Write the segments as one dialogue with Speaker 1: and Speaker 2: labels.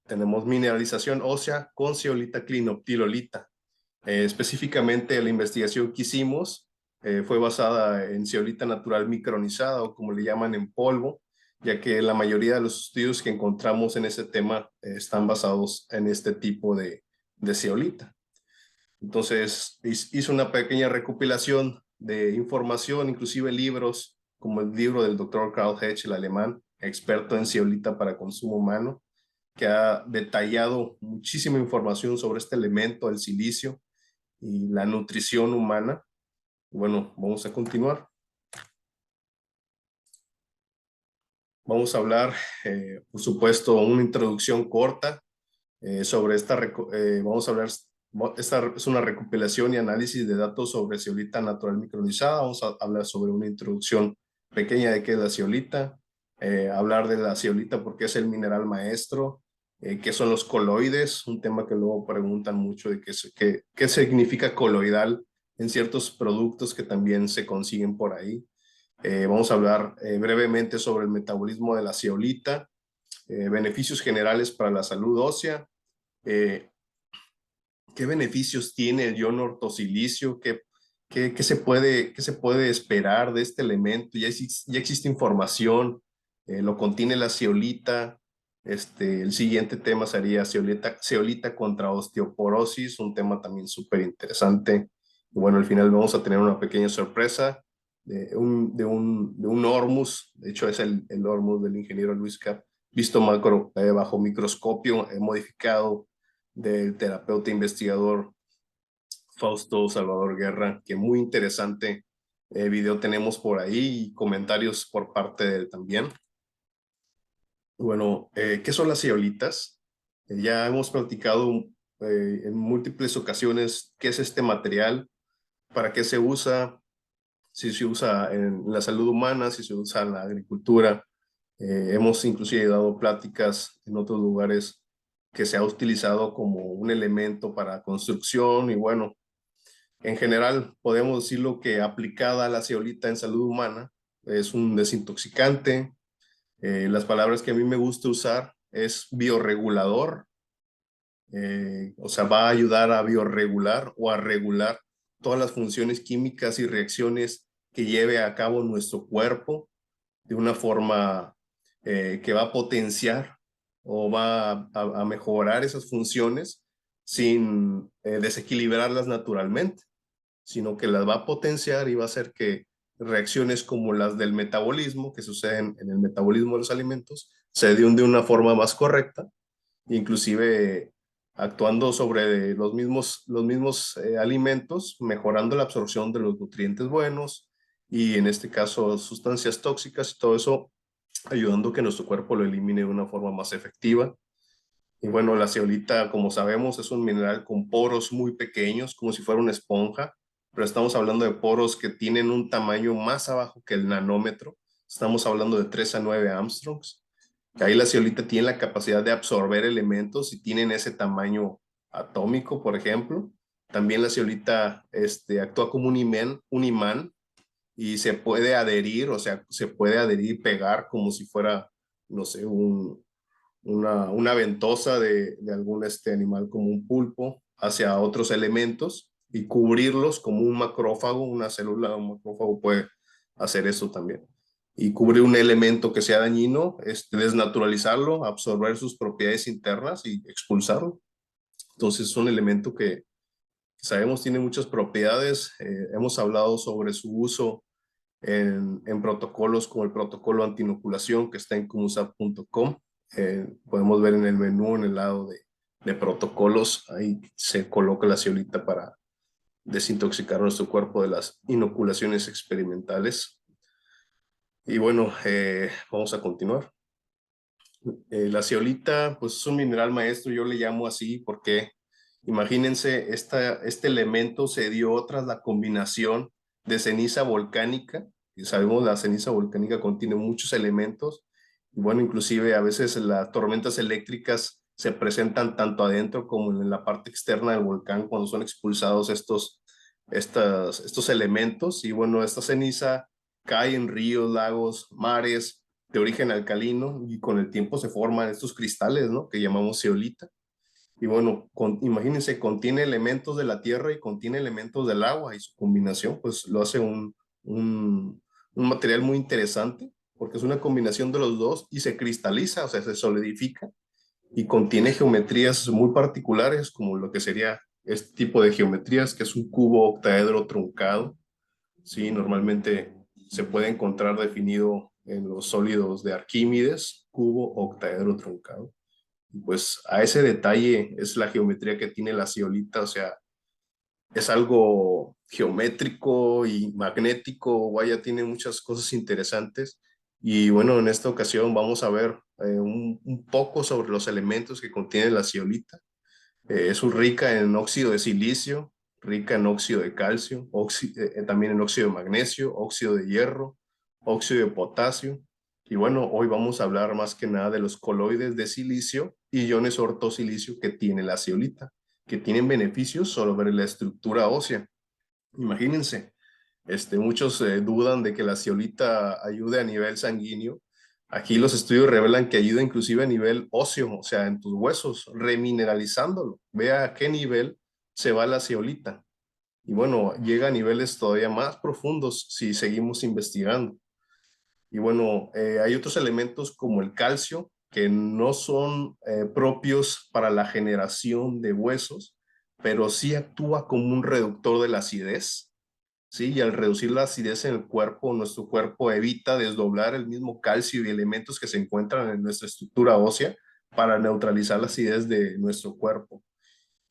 Speaker 1: tenemos mineralización ósea con zeolita clinoptilolita. Específicamente la investigación que hicimos fue basada en zeolita natural micronizada o como le llaman en polvo, ya que la mayoría de los estudios que encontramos en ese tema están basados en este tipo de zeolita. Entonces hice una pequeña recopilación de información, inclusive libros como el libro del doctor Karl Hetsch, el alemán, experto en zeolita para consumo humano, que ha detallado muchísima información sobre este elemento, el silicio, y la nutrición humana. Bueno, vamos a continuar. Vamos a hablar, por supuesto, una introducción corta sobre vamos a hablar, esta es una recopilación y análisis de datos sobre zeolita natural micronizada. Vamos a hablar sobre una introducción pequeña de qué es la zeolita, hablar de la zeolita porque es el mineral maestro, qué son los coloides, un tema que luego preguntan mucho de qué significa coloidal en ciertos productos que también se consiguen por ahí. Vamos a hablar brevemente sobre el metabolismo de la zeolita, beneficios generales para la salud ósea, eh, qué beneficios tiene el ion ortosilicio, qué se puede esperar de este elemento. Ya existe información, lo contiene la zeolita. El siguiente tema sería zeolita contra osteoporosis, un tema también súper interesante. Y bueno, al final vamos a tener una pequeña sorpresa de un Hormuz. De hecho, es el Hormuz del ingeniero Luis Cap, visto bajo microscopio, modificado, del terapeuta investigador Fausto Salvador Guerra, que muy interesante video tenemos por ahí y comentarios por parte de él también. Bueno, ¿qué son las zeolitas? Ya hemos platicado en múltiples ocasiones qué es este material, para qué se usa, si se usa en la salud humana, si se usa en la agricultura. Hemos inclusive dado pláticas en otros lugares que se ha utilizado como un elemento para construcción y bueno, en general podemos decirlo que aplicada a la zeolita en salud humana es un desintoxicante. Las palabras que a mí me gusta usar es bioregulador, o sea, va a ayudar a bioregular o a regular todas las funciones químicas y reacciones que lleve a cabo nuestro cuerpo de una forma que va a potenciar o va a mejorar esas funciones sin desequilibrarlas naturalmente, sino que las va a potenciar y va a hacer que reacciones como las del metabolismo, que suceden en el metabolismo de los alimentos, se den de una forma más correcta, inclusive actuando sobre los mismos alimentos, mejorando la absorción de los nutrientes buenos y en este caso sustancias tóxicas y todo eso, ayudando a que nuestro cuerpo lo elimine de una forma más efectiva. Y bueno, la zeolita, como sabemos, es un mineral con poros muy pequeños, como si fuera una esponja, pero estamos hablando de poros que tienen un tamaño más abajo que el nanómetro. Estamos hablando de 3 a 9 Armstrongs. Ahí la zeolita tiene la capacidad de absorber elementos y tienen ese tamaño atómico, por ejemplo. También la zeolita actúa como un imán y se puede adherir, o sea, se puede adherir y pegar como si fuera, no sé, una ventosa de algún animal como un pulpo hacia otros elementos y cubrirlos como un macrófago, una célula de un macrófago puede hacer eso también. Y cubrir un elemento que sea dañino, desnaturalizarlo, absorber sus propiedades internas y expulsarlo. Entonces es un elemento que sabemos tiene muchas propiedades. Hemos hablado sobre su uso en protocolos como el protocolo antinoculación que está en kumusap.com. Podemos ver en el menú, en el lado de protocolos, ahí se coloca la zeolita para desintoxicar nuestro cuerpo de las inoculaciones experimentales. Y bueno, vamos a continuar. La zeolita, pues es un mineral maestro, yo le llamo así porque imagínense, este elemento se dio tras la combinación de ceniza volcánica, y sabemos la ceniza volcánica contiene muchos elementos, y bueno, inclusive a veces las tormentas eléctricas se presentan tanto adentro como en la parte externa del volcán cuando son expulsados estos elementos, y bueno, esta ceniza cae en ríos, lagos, mares, de origen alcalino y con el tiempo se forman estos cristales, ¿no? Que llamamos zeolita. Y bueno, imagínense, contiene elementos de la tierra y contiene elementos del agua y su combinación pues lo hace un material muy interesante porque es una combinación de los dos y se cristaliza, o sea, se solidifica y contiene geometrías muy particulares como lo que sería este tipo de geometrías que es un cubo octaedro truncado. Sí, normalmente se puede encontrar definido en los sólidos de Arquímedes, cubo octaedro truncado. Pues a ese detalle es la geometría que tiene la zeolita, o sea, es algo geométrico y magnético, vaya, tiene muchas cosas interesantes. Y bueno, en esta ocasión vamos a ver un poco sobre los elementos que contiene la zeolita. Es rica en óxido de silicio, rica en óxido de calcio, también en óxido de magnesio, óxido de hierro, óxido de potasio. Y bueno, hoy vamos a hablar más que nada de los coloides de silicio y iones ortosilicio que tiene la zeolita, que tienen beneficios sobre la estructura ósea. Imagínense, muchos dudan de que la zeolita ayude a nivel sanguíneo. Aquí los estudios revelan que ayuda inclusive a nivel óseo, o sea, en tus huesos, remineralizándolo. Vea a qué nivel se va la zeolita. Y bueno, llega a niveles todavía más profundos si seguimos investigando. Y bueno, hay otros elementos como el calcio que no son propios para la generación de huesos, pero sí actúa como un reductor de la acidez. Sí, y al reducir la acidez en el cuerpo, nuestro cuerpo evita desdoblar el mismo calcio y elementos que se encuentran en nuestra estructura ósea para neutralizar la acidez de nuestro cuerpo.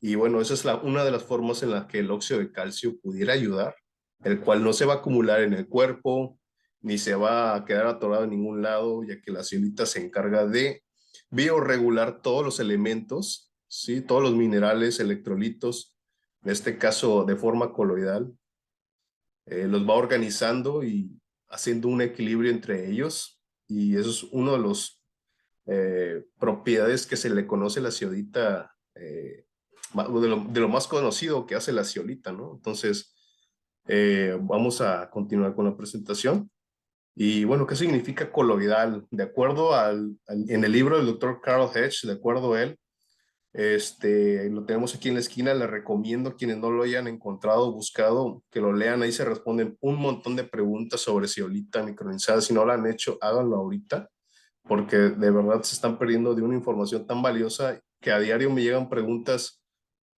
Speaker 1: Y bueno, esa es una de las formas en las que el óxido de calcio pudiera ayudar, el cual no se va a acumular en el cuerpo, ni se va a quedar atorado en ningún lado, ya que la zeolita se encarga de bioregular todos los elementos, ¿sí? Todos los minerales, electrolitos, en este caso de forma coloidal, los va organizando y haciendo un equilibrio entre ellos. Y eso es uno de los propiedades que se le conoce a la zeolita, de lo más conocido que hace la zeolita, ¿no? Entonces, vamos a continuar con la presentación. Y bueno, ¿qué significa coloidal? De acuerdo en el libro del doctor Carl Hedge, de acuerdo a él, lo tenemos aquí en la esquina, les recomiendo a quienes no lo hayan encontrado o buscado que lo lean, ahí se responden un montón de preguntas sobre zeolita micronizada, si no lo han hecho, háganlo ahorita, porque de verdad se están perdiendo de una información tan valiosa que a diario me llegan preguntas,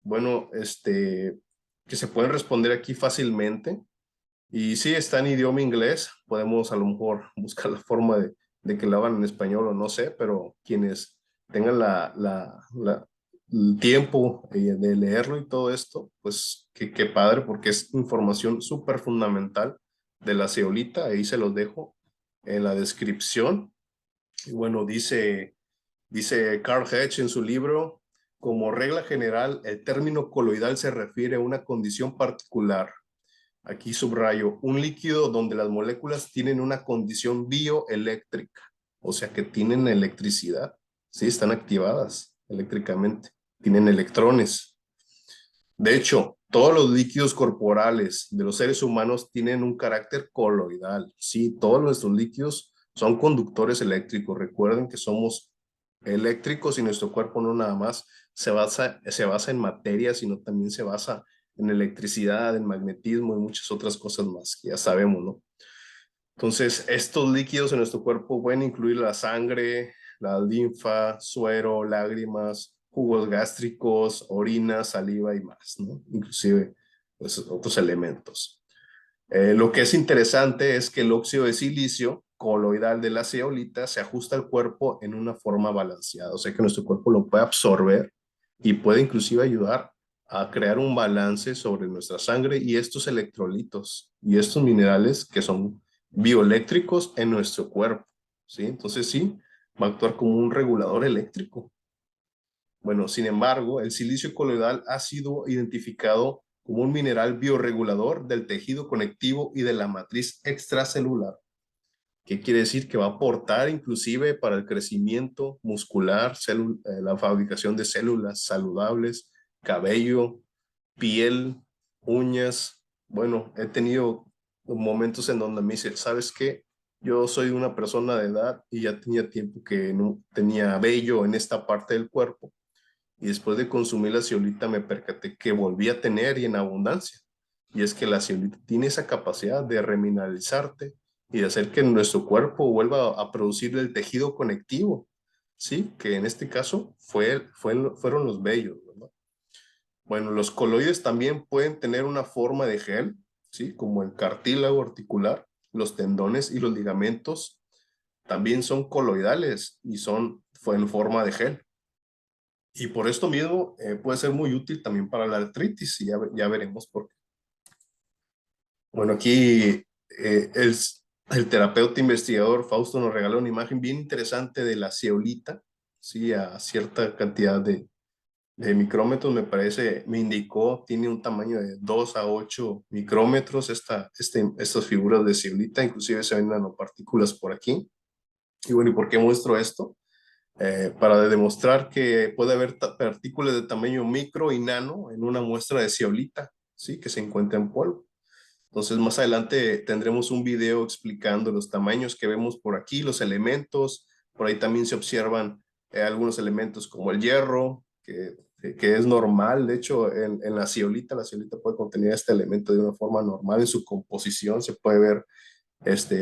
Speaker 1: bueno, que se pueden responder aquí fácilmente, y sí, está en idioma inglés, podemos a lo mejor buscar la forma de que lo hagan en español o no sé, pero quienes tengan el tiempo de leerlo y todo esto, pues qué padre, porque es información súper fundamental de la zeolita, ahí se los dejo en la descripción. Y bueno, dice Carl Hedge en su libro, como regla general, el término coloidal se refiere a una condición particular. Aquí subrayo, un líquido donde las moléculas tienen una condición bioeléctrica, o sea que tienen electricidad, sí, están activadas eléctricamente, tienen electrones. De hecho, todos los líquidos corporales de los seres humanos tienen un carácter coloidal, sí, todos nuestros líquidos son conductores eléctricos. Recuerden que somos eléctricos y nuestro cuerpo no nada más se basa en materia, sino también se basa en electricidad, en magnetismo y muchas otras cosas más que ya sabemos, ¿no? Entonces, estos líquidos en nuestro cuerpo pueden incluir la sangre, la linfa, suero, lágrimas, jugos gástricos, orina, saliva y más, ¿no? Inclusive, pues, otros elementos. Lo que es interesante es que el óxido de silicio coloidal de la zeolita se ajusta al cuerpo en una forma balanceada, o sea que nuestro cuerpo lo puede absorber y puede inclusive ayudar a crear un balance sobre nuestra sangre y estos electrolitos y estos minerales que son bioeléctricos en nuestro cuerpo, ¿sí? Entonces sí, va a actuar como un regulador eléctrico. Bueno, sin embargo, el silicio coloidal ha sido identificado como un mineral bioregulador del tejido conectivo y de la matriz extracelular. ¿Qué quiere decir? Que va a aportar inclusive para el crecimiento muscular, la fabricación de células saludables, cabello, piel, uñas. Bueno, he tenido momentos en donde me dice, ¿sabes qué? Yo soy una persona de edad y ya tenía tiempo que no tenía vello en esta parte del cuerpo. Y después de consumir la ceolita me percaté que volví a tener y en abundancia. Y es que la ceolita tiene esa capacidad de remineralizarte y de hacer que nuestro cuerpo vuelva a producir el tejido conectivo, ¿sí? Que en este caso fueron los vellos, ¿verdad? Bueno, los coloides también pueden tener una forma de gel, ¿sí? Como el cartílago articular, los tendones y los ligamentos también son coloidales y fue en forma de gel. Y por esto mismo puede ser muy útil también para la artritis y ya veremos por qué. Bueno, aquí el terapeuta investigador Fausto nos regaló una imagen bien interesante de la ceolita, ¿sí? A cierta cantidad de micrómetros, me parece, me indicó, tiene un tamaño de 2 a 8 micrómetros estas figuras de ceolita, inclusive se ven nanopartículas por aquí. Y bueno, ¿y por qué muestro esto? Para demostrar que puede haber partículas de tamaño micro y nano en una muestra de zeolita, ¿sí? Que se encuentra en polvo. Entonces, más adelante tendremos un video explicando los tamaños que vemos por aquí, los elementos. Por ahí también se observan algunos elementos como el hierro, que es normal. De hecho, en la zeolita puede contener este elemento de una forma normal en su composición. Se puede ver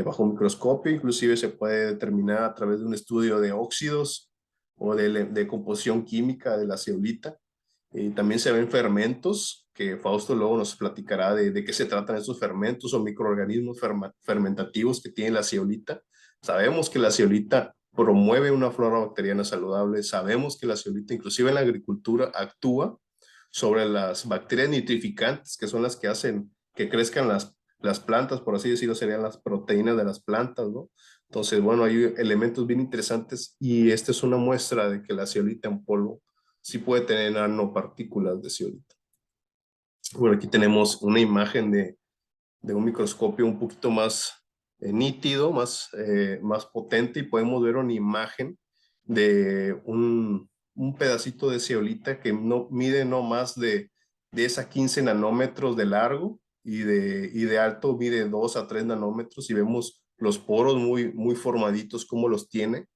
Speaker 1: bajo un microscopio, inclusive se puede determinar a través de un estudio de óxidos o de composición química de la zeolita. Y también se ven fermentos, que Fausto luego nos platicará de qué se tratan esos fermentos o microorganismos fermentativos que tiene la zeolita. Sabemos que la zeolita promueve una flora bacteriana saludable, sabemos que la zeolita inclusive en la agricultura actúa sobre las bacterias nitrificantes, que son las que hacen que crezcan las plantas, por así decirlo, serían las proteínas de las plantas, ¿no? Entonces, bueno, hay elementos bien interesantes y esta es una muestra de que la zeolita en polvo sí puede tener nanopartículas de zeolita. Bueno, aquí tenemos una imagen de un microscopio un poquito más nítido, más potente y podemos ver una imagen de un pedacito de zeolita que no, mide no más de 10 a 15 nanómetros de largo y de alto mide 2 a 3 nanómetros y vemos los poros muy formaditos como los tiene.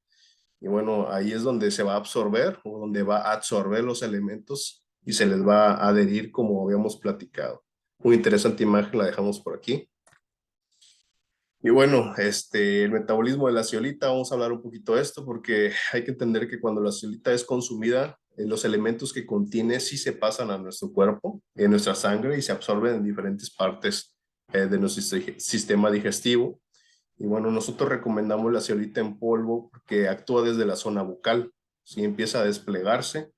Speaker 1: Y bueno, ahí es donde se va a absorber o donde va a absorber los elementos y se les va a adherir como habíamos platicado. Muy interesante imagen, la dejamos por aquí. Y bueno, el metabolismo de la zeolita, vamos a hablar un poquito de esto porque hay que entender que cuando la zeolita es consumida, los elementos que contiene sí se pasan a nuestro cuerpo, en nuestra sangre y se absorben en diferentes partes de nuestro sistema digestivo. Y bueno, nosotros recomendamos la zeolita en polvo porque actúa desde la zona bucal, ¿sí? Empieza a desplegarse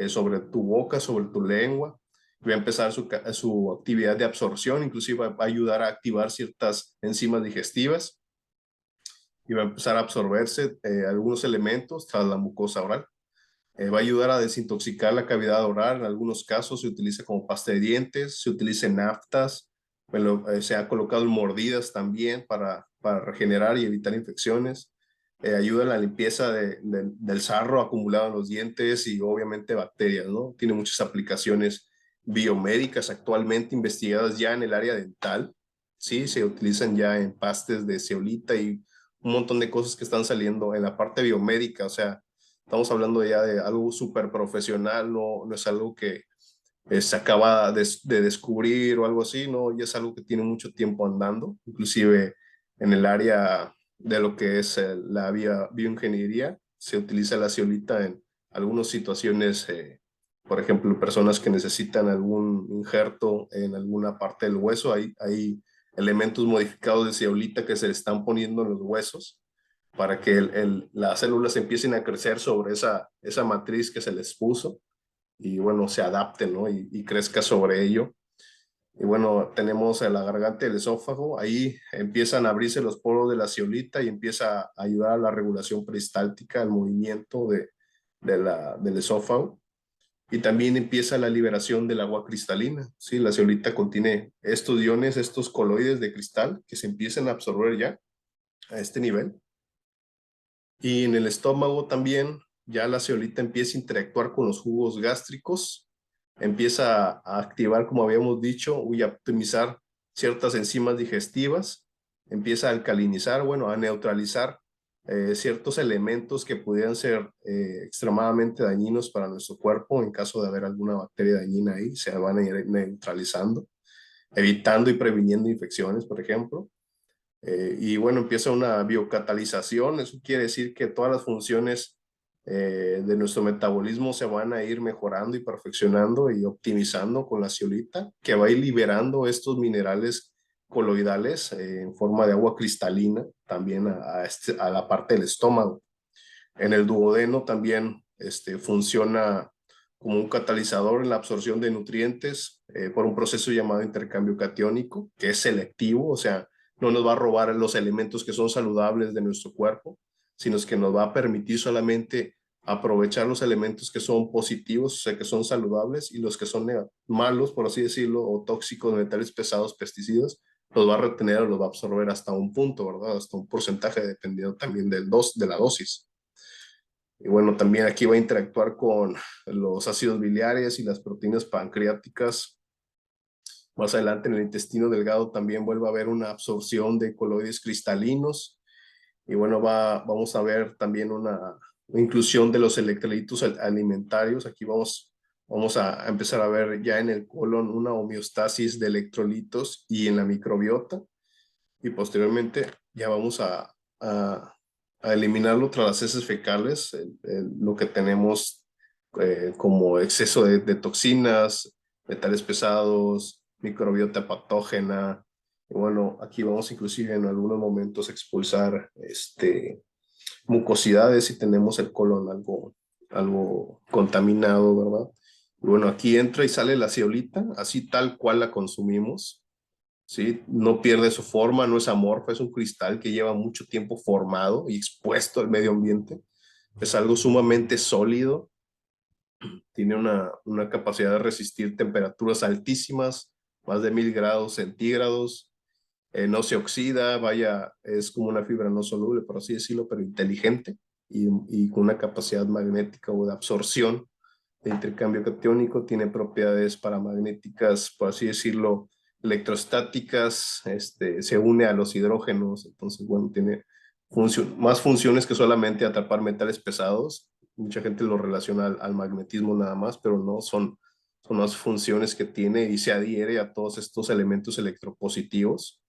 Speaker 1: sobre tu boca, sobre tu lengua, va a empezar su actividad de absorción, inclusive va a ayudar a activar ciertas enzimas digestivas y va a empezar a absorberse algunos elementos tras la mucosa oral. Va a ayudar a desintoxicar la cavidad oral. En algunos casos se utiliza como pasta de dientes, se utiliza en aftas, se ha colocado en mordidas también para regenerar y evitar infecciones. Ayuda en la limpieza del sarro acumulado en los dientes y obviamente bacterias, ¿no? Tiene muchas aplicaciones biomédicas actualmente investigadas ya en el área dental. Sí, se utilizan ya en pastes de zeolita y un montón de cosas que están saliendo en la parte biomédica, o sea, estamos hablando ya de algo súper profesional, no es algo que se acaba de descubrir o algo así, no, ya es algo que tiene mucho tiempo andando, inclusive en el área de lo que es la bioingeniería, se utiliza la zeolita en algunas situaciones, por ejemplo, personas que necesitan algún injerto en alguna parte del hueso, hay elementos modificados de zeolita que se le están poniendo en los huesos para que las células empiecen a crecer sobre esa matriz que se les puso y bueno, se adapte, ¿no? Y crezca sobre ello. Y bueno, tenemos la garganta y el esófago, ahí empiezan a abrirse los poros de la zeolita y empieza a ayudar a la regulación peristáltica, al movimiento del esófago. Y también empieza la liberación del agua cristalina, ¿sí? La zeolita contiene estos iones, estos coloides de cristal que se empiezan a absorber ya a este nivel. Y en el estómago también ya la zeolita empieza a interactuar con los jugos gástricos, empieza a activar, como habíamos dicho, y a optimizar ciertas enzimas digestivas empieza a alcalinizar, bueno, a neutralizar ciertos elementos que pudieran ser extremadamente dañinos para nuestro cuerpo. En caso de haber alguna bacteria dañina ahí, se van a ir neutralizando, evitando y previniendo infecciones, por ejemplo. Y bueno, empieza una biocatalización. Eso quiere decir que todas las funciones de nuestro metabolismo se van a ir mejorando y perfeccionando y optimizando con la zeolita, que va a ir liberando estos minerales coloidales en forma de agua cristalina también a la parte del estómago. En el duodeno también funciona como un catalizador en la absorción de nutrientes por un proceso llamado intercambio catiónico, que es selectivo, o sea, no nos va a robar los elementos que son saludables de nuestro cuerpo, sino que nos va a permitir solamente aprovechar los elementos que son positivos, o sea, que son saludables, y los que son malos, por así decirlo, o tóxicos, metales pesados, pesticidas, los va a retener o los va a absorber hasta un punto, ¿verdad? Hasta un porcentaje, dependiendo también de la dosis. Y bueno, también aquí va a interactuar con los ácidos biliares y las proteínas pancreáticas. Más adelante en el intestino delgado también vuelve a haber una absorción de coloides cristalinos. Y bueno, vamos a ver también una inclusión de los electrolitos alimentarios. Aquí vamos a empezar a ver ya en el colon una homeostasis de electrolitos y en la microbiota. Y posteriormente ya vamos a eliminarlo tras las heces fecales, lo que tenemos como exceso de toxinas, metales pesados, microbiota patógena. Y bueno, aquí vamos inclusive en algunos momentos a expulsar mucosidades si tenemos el colon algo contaminado, ¿verdad? Y bueno, aquí entra y sale la zeolita, así tal cual la consumimos. ¿Sí? No pierde su forma, no es amorfa, es un cristal que lleva mucho tiempo formado y expuesto al medio ambiente. Es algo sumamente sólido, tiene una capacidad de resistir temperaturas altísimas, más de 1000 grados centígrados, no se oxida, vaya, es como una fibra no soluble, por así decirlo, pero inteligente y con una capacidad magnética o de absorción de intercambio catiónico, tiene propiedades paramagnéticas, por así decirlo, electrostáticas, se une a los hidrógenos, entonces, bueno, tiene más funciones que solamente atrapar metales pesados. Mucha gente lo relaciona al magnetismo nada más, pero no, son las funciones que tiene y se adhiere a todos estos elementos electropositivos.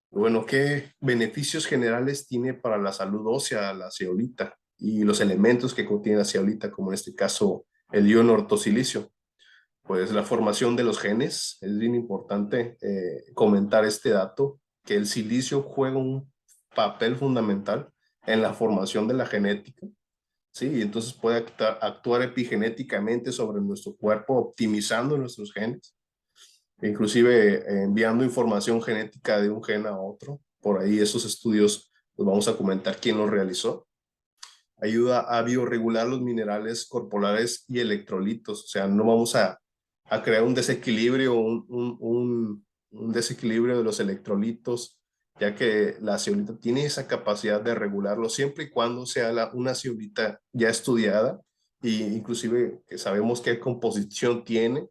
Speaker 1: Bueno, ¿qué beneficios generales tiene para la salud ósea la zeolita y los elementos que contiene la zeolita, como en este caso el ion ortosilicio? Pues la formación de los genes, es bien importante comentar este dato, que el silicio juega un papel fundamental en la formación de la genética, ¿sí? Y entonces puede actuar epigenéticamente sobre nuestro cuerpo, optimizando nuestros genes, inclusive enviando información genética de un gen a otro. Por ahí esos estudios los vamos a comentar quién los realizó. Ayuda a bioregular los minerales corporales y electrolitos, o sea, no vamos a crear un desequilibrio, un desequilibrio de los electrolitos, ya que la zeolita tiene esa capacidad de regularlo siempre y cuando sea una zeolita ya estudiada e inclusive que sabemos qué composición tiene.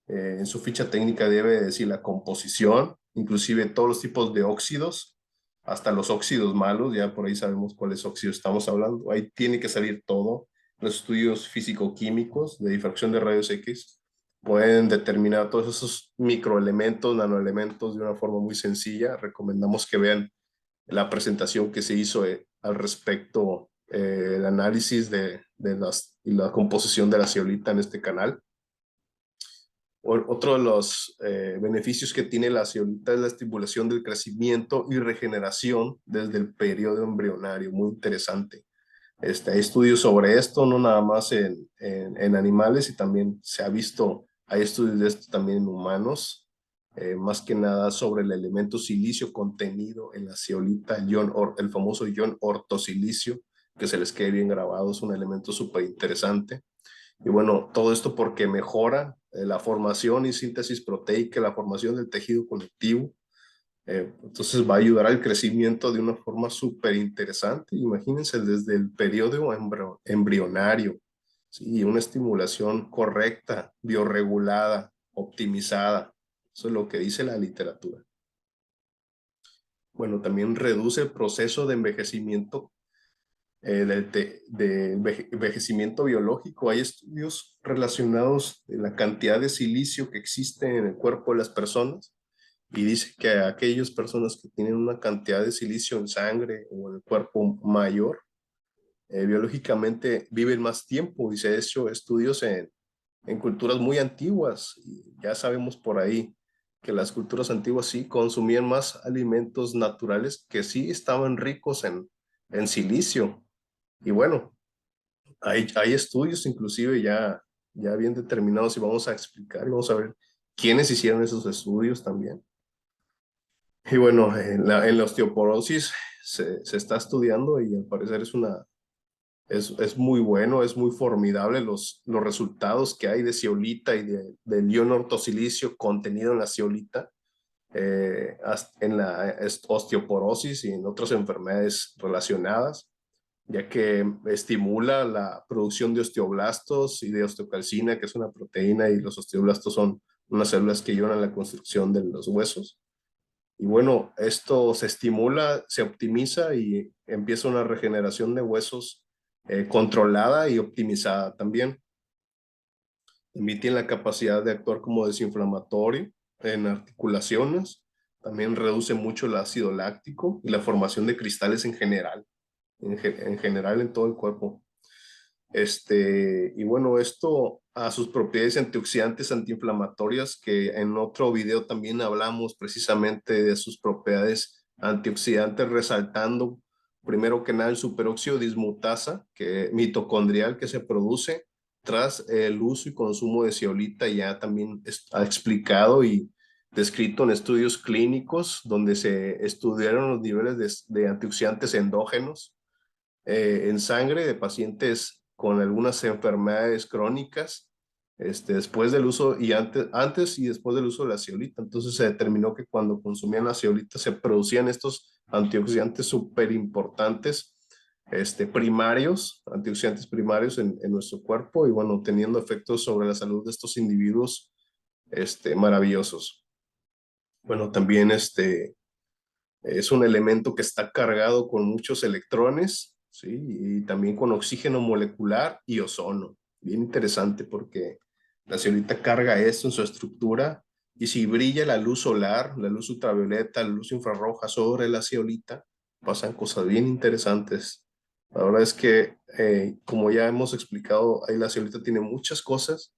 Speaker 1: En su ficha técnica debe decir la composición, inclusive todos los tipos de óxidos, hasta los óxidos malos, ya por ahí sabemos cuáles óxidos estamos hablando. Ahí tiene que salir todo. Los estudios físico-químicos de difracción de rayos X pueden determinar todos esos microelementos, nanoelementos de una forma muy sencilla. Recomendamos que vean la presentación que se hizo al respecto, el análisis y la composición de la zeolita en este canal. Otro de los beneficios que tiene la zeolita es la estimulación del crecimiento y regeneración desde el periodo embrionario, muy interesante. Hay estudios sobre esto, no nada más en animales, y también se ha visto, hay estudios de esto también en humanos, más que nada sobre el elemento silicio contenido en la zeolita, el famoso ion ortosilicio, que se les quede bien grabado, es un elemento súper interesante. Y bueno, todo esto porque mejora la formación y síntesis proteica, la formación del tejido conectivo. Entonces va a ayudar al crecimiento de una forma súper interesante. Imagínense desde el periodo embrionario, ¿sí? Una estimulación correcta, bioregulada, optimizada. Eso es lo que dice la literatura. Bueno, también reduce el proceso de envejecimiento, envejecimiento biológico. Hay estudios relacionados de la cantidad de silicio que existe en el cuerpo de las personas y dice que aquellas personas que tienen una cantidad de silicio en sangre o en el cuerpo mayor, biológicamente viven más tiempo y se han hecho estudios en culturas muy antiguas. Y ya sabemos por ahí que las culturas antiguas sí consumían más alimentos naturales que sí estaban ricos en silicio. Y bueno, hay estudios inclusive ya bien determinados y vamos a explicar, vamos a ver quiénes hicieron esos estudios también. Y bueno, en la osteoporosis se está estudiando y al parecer es muy bueno, es muy formidable los resultados que hay de zeolita y del ion ortosilicio contenido en la zeolita, en la osteoporosis y en otras enfermedades relacionadas, ya que estimula la producción de osteoblastos y de osteocalcina, que es una proteína, y los osteoblastos son unas células que ayudan a la construcción de los huesos. Y bueno, esto se estimula, se optimiza y empieza una regeneración de huesos controlada y optimizada también. También tiene la capacidad de actuar como desinflamatorio en articulaciones. También reduce mucho el ácido láctico y la formación de cristales en general, en general en todo el cuerpo. Y bueno, esto a sus propiedades antioxidantes, antiinflamatorias, que en otro video también hablamos precisamente de sus propiedades antioxidantes, resaltando primero que nada el superóxido dismutasa mitocondrial que se produce tras el uso y consumo de zeolita, ya también ha explicado y descrito en estudios clínicos donde se estudiaron los niveles de antioxidantes endógenos en sangre de pacientes con algunas enfermedades crónicas, después del uso y antes y después del uso de la zeolita. Entonces se determinó que cuando consumían la zeolita se producían estos antioxidantes súper importantes, primarios, antioxidantes primarios en nuestro cuerpo y bueno, teniendo efectos sobre la salud de estos individuos, maravillosos. Bueno, también es un elemento que está cargado con muchos electrones, ¿sí? Y también con oxígeno molecular y ozono. Bien interesante porque la ceolita carga esto en su estructura y si brilla la luz solar, la luz ultravioleta, la luz infrarroja sobre la ceolita, pasan cosas bien interesantes. La verdad es que, como ya hemos explicado, ahí la ceolita tiene muchas cosas,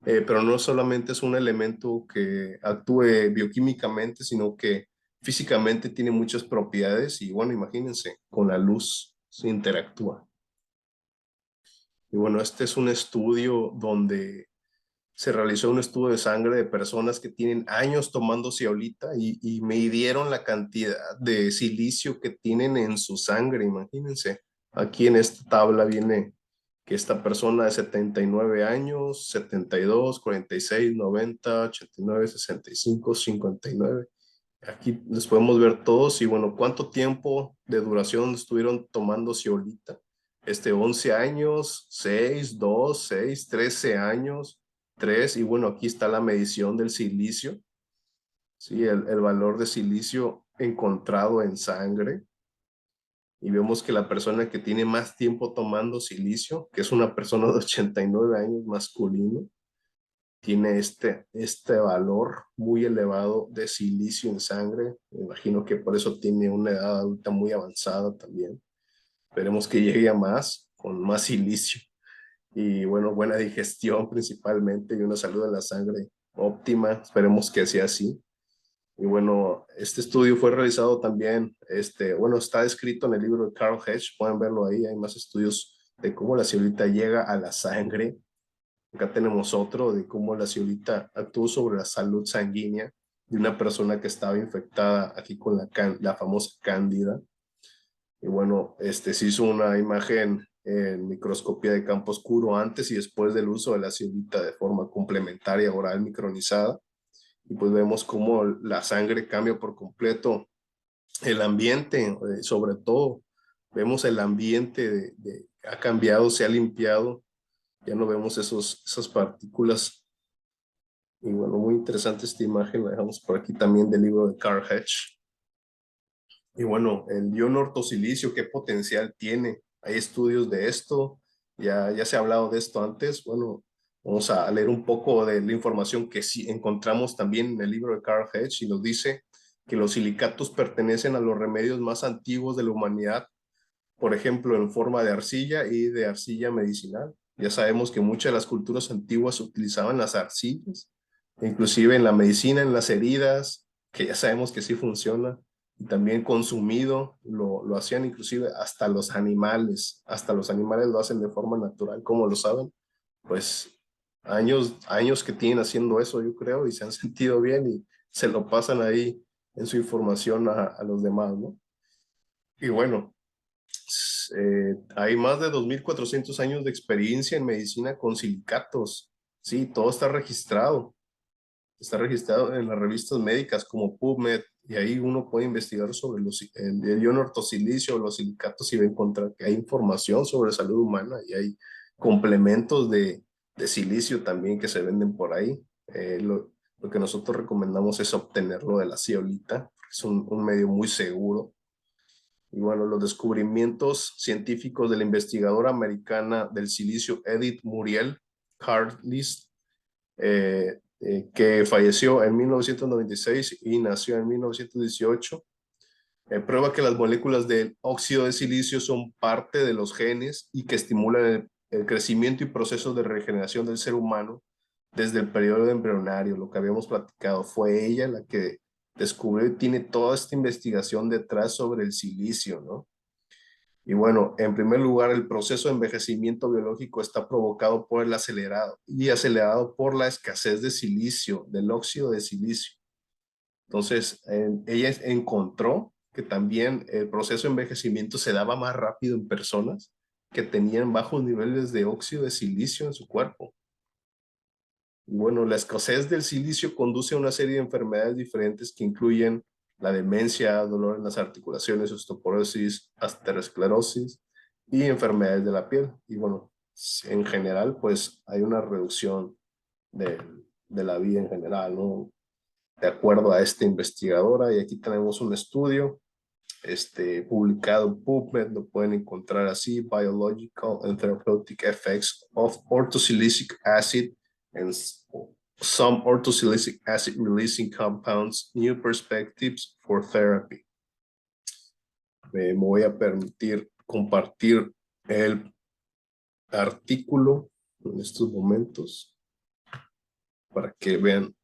Speaker 1: pero no solamente es un elemento que actúe bioquímicamente, sino que físicamente tiene muchas propiedades y bueno, imagínense, con la luz se interactúa. Y bueno, este es un estudio donde se realizó un estudio de sangre de personas que tienen años tomando zeolita y midieron la cantidad de silicio que tienen en su sangre, imagínense. Aquí en esta tabla viene que esta persona de 79 años, 72, 46, 90, 89, 65, 59. Aquí les podemos ver todos y bueno, cuánto tiempo de duración estuvieron tomando zeolita. 11 años, 6, 2, 6, 13 años, 3 y bueno, aquí está la medición del silicio, ¿sí? El valor de silicio encontrado en sangre y vemos que la persona que tiene más tiempo tomando silicio, que es una persona de 89 años masculino, tiene este valor muy elevado de silicio en sangre. Me imagino que por eso tiene una edad adulta muy avanzada también. Esperemos que llegue a más, con más silicio. Y bueno, buena digestión principalmente y una salud en la sangre óptima. Esperemos que sea así. Y bueno, este estudio fue realizado también, bueno, está escrito en el libro de Carl Hedge, pueden verlo ahí, hay más estudios de cómo la celulitis llega a la sangre. Acá tenemos otro de cómo la ceolita actuó sobre la salud sanguínea de una persona que estaba infectada aquí con la famosa cándida. Y bueno, se hizo una imagen en microscopía de campo oscuro antes y después del uso de la ceolita de forma complementaria oral micronizada. Y pues vemos cómo la sangre cambia por completo el ambiente, sobre todo. Vemos el ambiente ha cambiado, se ha limpiado, ya no vemos esas partículas. Y bueno, muy interesante esta imagen, la dejamos por aquí también del libro de Carl Hedge. Y bueno, el ion ortosilicio, ¿qué potencial tiene? Hay estudios de esto, ya se ha hablado de esto antes. Bueno, vamos a leer un poco de la información que sí encontramos también en el libro de Carl Hedge y nos dice que los silicatos pertenecen a los remedios más antiguos de la humanidad, por ejemplo, en forma de arcilla y de arcilla medicinal. Ya sabemos que muchas de las culturas antiguas utilizaban las arcillas, inclusive en la medicina, en las heridas, que ya sabemos que sí funciona, y también consumido, lo hacían inclusive hasta los animales lo hacen de forma natural, como lo saben, pues años que tienen haciendo eso, yo creo, y se han sentido bien y se lo pasan ahí en su información a los demás, ¿no? Y bueno, hay más de 2.400 años de experiencia en medicina con silicatos. Sí, todo está registrado. Está registrado en las revistas médicas como PubMed y ahí uno puede investigar sobre el ion ortosilicio, los silicatos y va a encontrar que hay información sobre salud humana y hay complementos de silicio también que se venden por ahí. Lo que nosotros recomendamos es obtenerlo de la zeolita, es un medio muy seguro. Y bueno, los descubrimientos científicos de la investigadora americana del silicio Edith Muriel Carlisle, que falleció en 1996 y nació en 1918, prueba que las moléculas del óxido de silicio son parte de los genes y que estimulan el crecimiento y procesos de regeneración del ser humano desde el periodo embrionario. Lo que habíamos platicado fue ella la que descubrió y tiene toda esta investigación detrás sobre el silicio, ¿no? Y bueno, en primer lugar, el proceso de envejecimiento biológico está provocado por el acelerado por la escasez de silicio, del óxido de silicio. Entonces, ella encontró que también el proceso de envejecimiento se daba más rápido en personas que tenían bajos niveles de óxido de silicio en su cuerpo. Y bueno, la escasez del silicio conduce a una serie de enfermedades diferentes que incluyen la demencia, dolor en las articulaciones, osteoporosis, aterosclerosis y enfermedades de la piel. Y bueno, en general, pues hay una reducción de, de la vida en general, ¿no? De acuerdo a esta investigadora, y aquí tenemos un estudio publicado en PubMed, lo pueden encontrar así: Biological and Therapeutic Effects of Orthosilicic Acid and Some Orthosilicic Acid Releasing Compounds, New Perspectives for Therapy. Me voy a permitir compartir el artículo en estos momentos para que vean,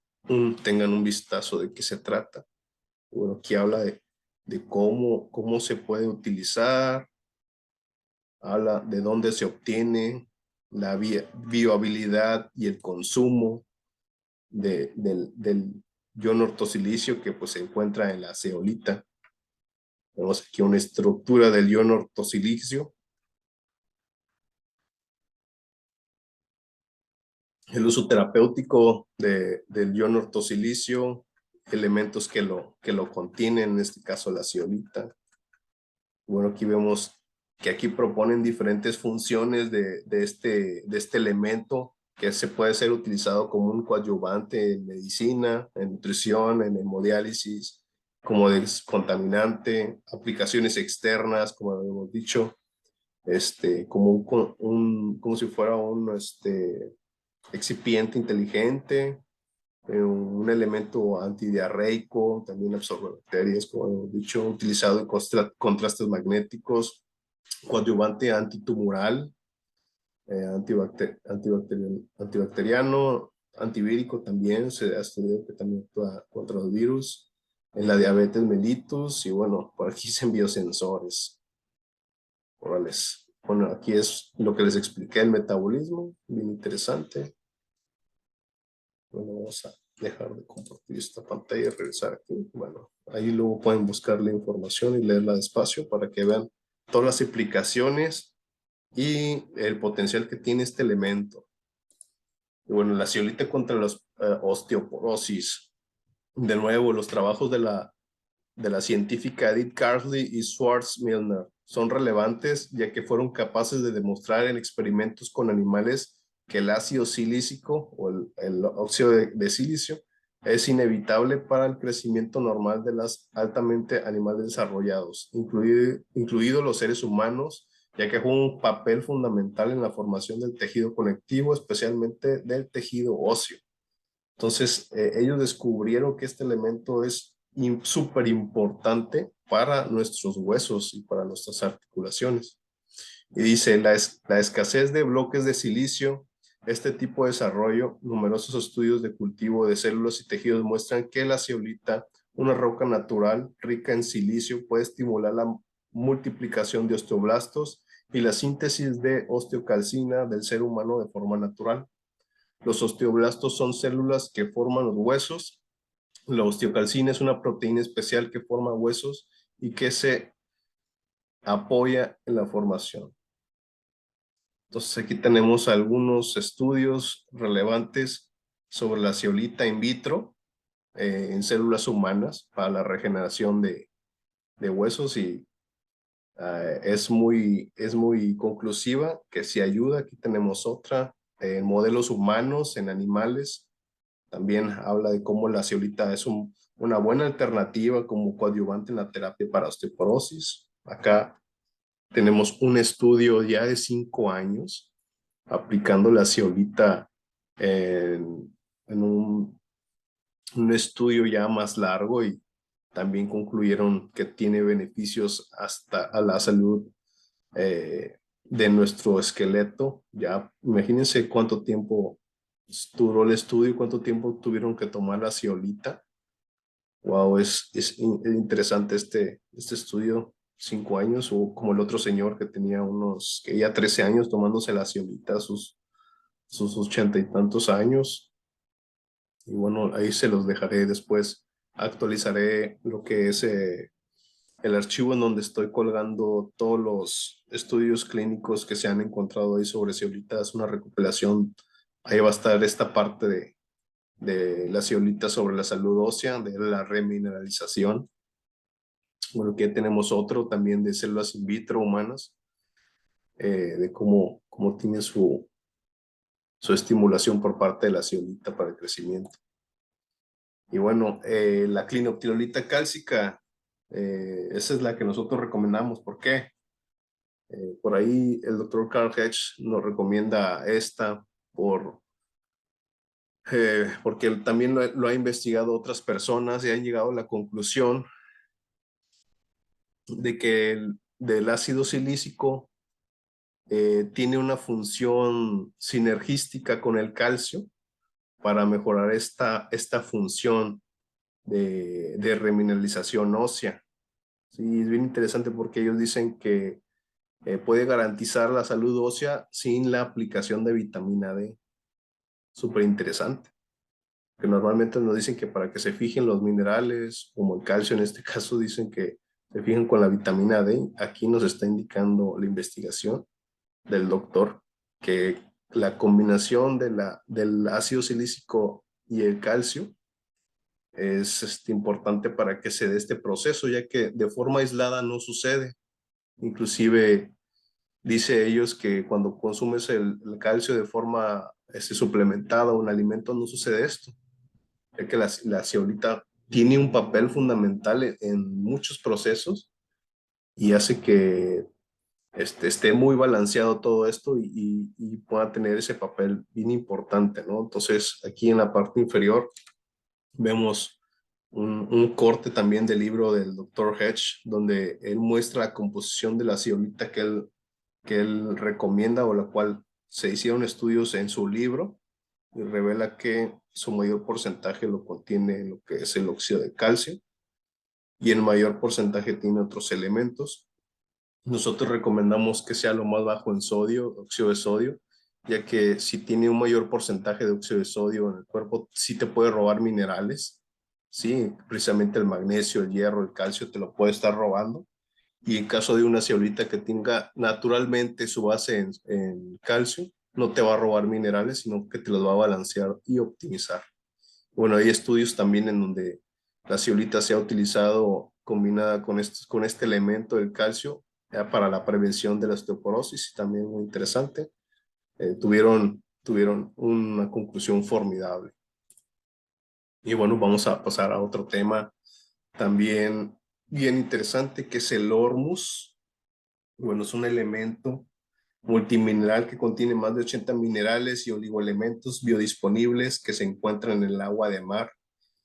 Speaker 1: tengan un vistazo de qué se trata. Bueno, aquí habla de cómo se puede utilizar, habla de dónde se obtiene, la biohabilidad y el consumo del ion ortosilicio que pues se encuentra en la zeolita. Vemos aquí una estructura del ion ortosilicio. El uso terapéutico del ion ortosilicio, elementos que lo contienen, en este caso la zeolita. Bueno, aquí vemos que aquí proponen diferentes funciones de este elemento que se puede ser utilizado como un coadyuvante en medicina, en nutrición, en hemodiálisis, como descontaminante, aplicaciones externas, como habíamos dicho, como como si fuera un excipiente inteligente, un elemento antidiarreico, también absorbe bacterias, como hemos dicho, utilizado en contrastes magnéticos, coadyuvante antitumoral, antibacteriano, antivírico también, se ha estudiado que también actúa contra los virus, en la diabetes mellitus, y bueno, por aquí dicen biosensores. Orales. Bueno, aquí es lo que les expliqué, el metabolismo, bien interesante. Bueno, vamos a dejar de compartir esta pantalla y regresar aquí. Bueno, ahí luego pueden buscar la información y leerla despacio para que vean todas las implicaciones y el potencial que tiene este elemento. Y bueno, la zeolita contra la osteoporosis. De nuevo, los trabajos de la científica Edith Carlisle y Schwartz Milner son relevantes ya que fueron capaces de demostrar en experimentos con animales que el ácido silícico o el óxido de silicio Es inevitable para el crecimiento normal de las altamente animales desarrollados, incluidos los seres humanos, ya que juega un papel fundamental en la formación del tejido conectivo, especialmente del tejido óseo. Entonces, ellos descubrieron que este elemento es súper importante para nuestros huesos y para nuestras articulaciones. Y dice, la escasez de bloques de silicio, este tipo de desarrollo, numerosos estudios de cultivo de células y tejidos muestran que la zeolita, una roca natural rica en silicio, puede estimular la multiplicación de osteoblastos y la síntesis de osteocalcina del ser humano de forma natural. Los osteoblastos son células que forman los huesos. La osteocalcina es una proteína especial que forma huesos y que se apoya en la formación. Entonces aquí tenemos algunos estudios relevantes sobre la zeolita in vitro en células humanas para la regeneración de huesos y es muy conclusiva que sí ayuda. Aquí tenemos otra en modelos humanos, en animales. También habla de cómo la zeolita es una buena alternativa como coadyuvante en la terapia para osteoporosis. Acá tenemos un estudio ya de 5 años aplicando la zeolita en un estudio ya más largo y también concluyeron que tiene beneficios hasta a la salud de nuestro esqueleto. Ya imagínense cuánto tiempo duró el estudio y cuánto tiempo tuvieron que tomar la zeolita. Wow, es interesante este estudio. 5 años, o como el otro señor que tenía que ya 13 años tomándose la zeolita a sus 80 y tantos años. Y bueno, ahí se los dejaré después. Actualizaré lo que es el archivo en donde estoy colgando todos los estudios clínicos que se han encontrado ahí sobre zeolita. Es una recopilación. Ahí va a estar esta parte de la zeolita sobre la salud ósea, de la remineralización. Bueno, que tenemos otro también de células in vitro humanas, de cómo tiene su estimulación por parte de la zeolita para el crecimiento. Y bueno, la clinoptilolita cálcica, esa es la que nosotros recomendamos. ¿Por qué? Por ahí el doctor Carl Hedge nos recomienda esta porque él también lo ha investigado otras personas y han llegado a la conclusión de que del ácido silícico tiene una función sinergística con el calcio para mejorar esta función de remineralización ósea. Sí, es bien interesante porque ellos dicen que puede garantizar la salud ósea sin la aplicación de vitamina D. Súper interesante. Que normalmente nos dicen que para que se fijen los minerales, como el calcio en este caso, dicen que se fijen con la vitamina D. Aquí nos está indicando la investigación del doctor que la combinación del ácido silícico y el calcio es importante para que se dé este proceso, ya que de forma aislada no sucede. Inclusive dice ellos que cuando consumes el calcio de forma suplementada o un alimento no sucede esto, ya que la zeolita tiene un papel fundamental en muchos procesos y hace que esté muy balanceado todo esto y pueda tener ese papel bien importante, ¿no? Entonces, aquí en la parte inferior vemos un corte también del libro del Dr. Hedge, donde él muestra la composición de la zeolita que él recomienda o la cual se hicieron estudios en su libro y revela que su mayor porcentaje lo contiene lo que es el óxido de calcio y el mayor porcentaje tiene otros elementos. Nosotros recomendamos que sea lo más bajo en sodio, óxido de sodio, ya que si tiene un mayor porcentaje de óxido de sodio en el cuerpo, sí te puede robar minerales. Sí, precisamente el magnesio, el hierro, el calcio te lo puede estar robando. Y en caso de una zeolita que tenga naturalmente su base en calcio, no te va a robar minerales, sino que te los va a balancear y optimizar. Bueno, hay estudios también en donde la zeolita se ha utilizado combinada con este elemento del calcio para la prevención de la osteoporosis y también muy interesante. Tuvieron una conclusión formidable. Y bueno, vamos a pasar a otro tema también bien interesante, que es el hormus. Bueno, es un elemento multimineral que contiene más de 80 minerales y oligoelementos biodisponibles que se encuentran en el agua de mar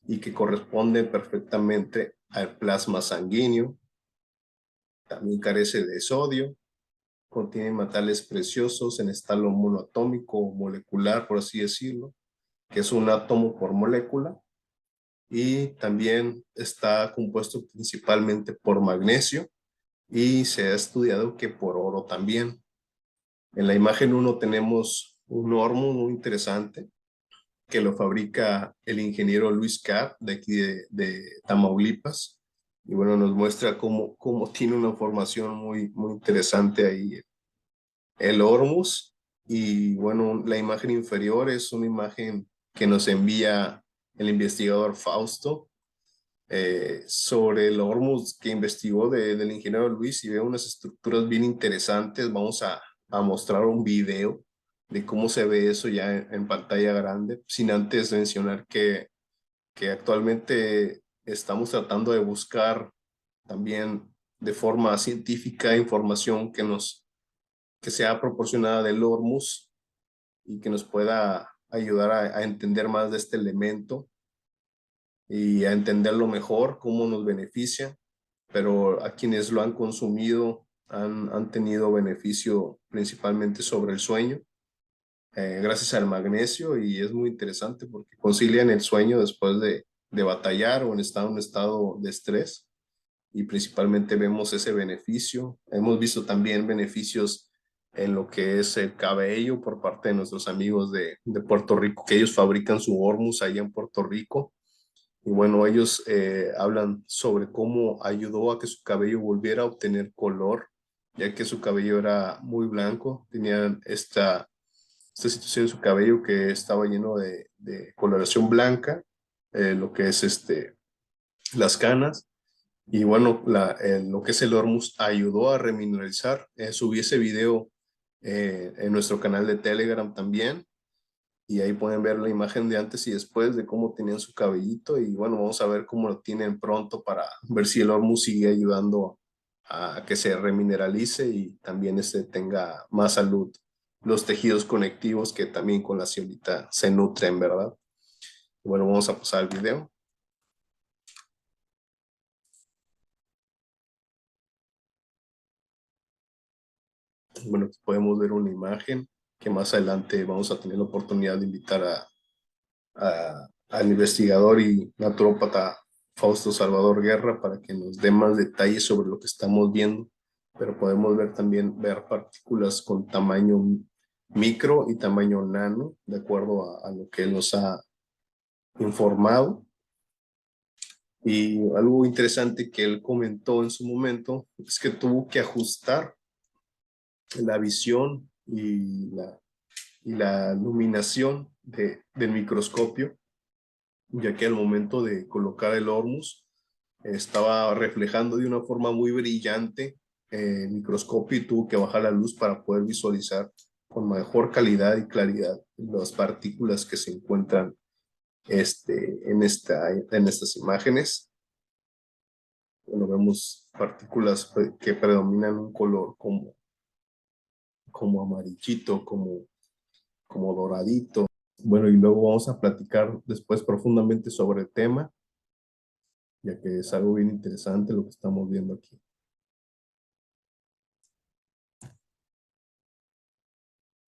Speaker 1: y que corresponden perfectamente al plasma sanguíneo. También carece de sodio, contiene metales preciosos en estado monoatómico o molecular, por así decirlo, que es un átomo por molécula, y también está compuesto principalmente por magnesio y se ha estudiado que por oro también. En la imagen 1 tenemos un hormo muy interesante que lo fabrica el ingeniero Luis Carr de aquí de Tamaulipas. Y bueno, nos muestra cómo tiene una formación muy interesante ahí el hormus. Y bueno, la imagen inferior es una imagen que nos envía el investigador Fausto sobre el hormus que investigó del ingeniero Luis, y veo unas estructuras bien interesantes. Vamos a mostrar un video de cómo se ve eso ya en pantalla grande, sin antes mencionar que actualmente estamos tratando de buscar también de forma científica información que sea proporcionada del hormus y que nos pueda ayudar a entender más de este elemento y a entenderlo mejor, cómo nos beneficia, pero a quienes lo han consumido han tenido beneficio principalmente sobre el sueño, gracias al magnesio, y es muy interesante porque concilian el sueño después de batallar o en un estado de estrés, y principalmente vemos ese beneficio. Hemos visto también beneficios en lo que es el cabello por parte de nuestros amigos de Puerto Rico, que ellos fabrican su hormus allá en Puerto Rico. Y bueno, ellos hablan sobre cómo ayudó a que su cabello volviera a obtener color, ya que su cabello era muy blanco, tenían esta situación en su cabello que estaba lleno de coloración blanca, lo que es las canas. Y bueno, lo que es el hormus ayudó a remineralizar. Subí ese video en nuestro canal de Telegram también, y ahí pueden ver la imagen de antes y después de cómo tenían su cabellito. Y bueno, vamos a ver cómo lo tienen pronto para ver si el hormus sigue ayudando a que se remineralice y también tenga más salud los tejidos conectivos que también con la ceolita se nutren, ¿verdad? Bueno, vamos a pasar al video. Bueno, aquí podemos ver una imagen que más adelante vamos a tener la oportunidad de invitar al investigador y naturópata Fausto Salvador Guerra para que nos dé más detalles sobre lo que estamos viendo, pero podemos ver también partículas con tamaño micro y tamaño nano, de acuerdo a lo que él nos ha informado. Y algo interesante que él comentó en su momento es que tuvo que ajustar la visión y la iluminación del microscopio, ya que al momento de colocar el hormus estaba reflejando de una forma muy brillante el microscopio, y tuvo que bajar la luz para poder visualizar con mejor calidad y claridad las partículas que se encuentran en estas imágenes. Bueno, vemos partículas que predominan un color como amarillito, como doradito. Bueno, y luego vamos a platicar después profundamente sobre el tema, ya que es algo bien interesante lo que estamos viendo aquí.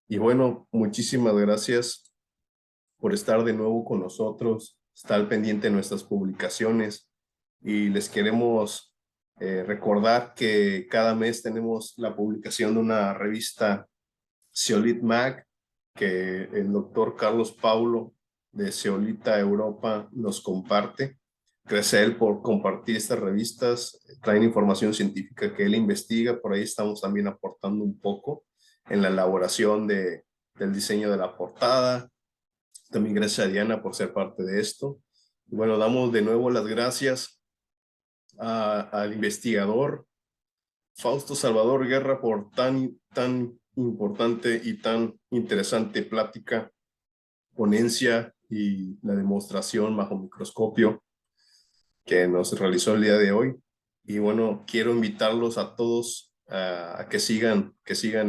Speaker 1: Y bueno, muchísimas gracias por estar de nuevo con nosotros, estar al pendiente de nuestras publicaciones, y les queremos recordar que cada mes tenemos la publicación de una revista Zeolit Mag, que el doctor Carlos Paulo de Zeolita Europa nos comparte. Gracias a él por compartir estas revistas, traen información científica que él investiga, por ahí estamos también aportando un poco en la elaboración del diseño de la portada. También gracias a Diana por ser parte de esto. Y bueno, damos de nuevo las gracias al investigador Fausto Salvador Guerra por tan importante y tan interesante plática, ponencia y la demostración bajo microscopio que nos realizó el día de hoy. Y bueno, quiero invitarlos a todos a que sigan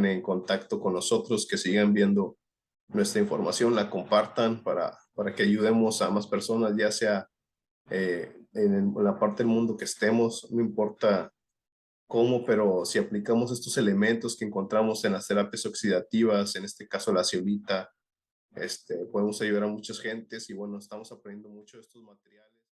Speaker 1: en contacto con nosotros, que sigan viendo nuestra información, la compartan para que ayudemos a más personas, ya sea en la parte del mundo que estemos, no importa cómo, pero si aplicamos estos elementos que encontramos en las terapias oxidativas, en este caso la zeolita, podemos ayudar a muchas gentes y bueno, estamos aprendiendo mucho de estos materiales.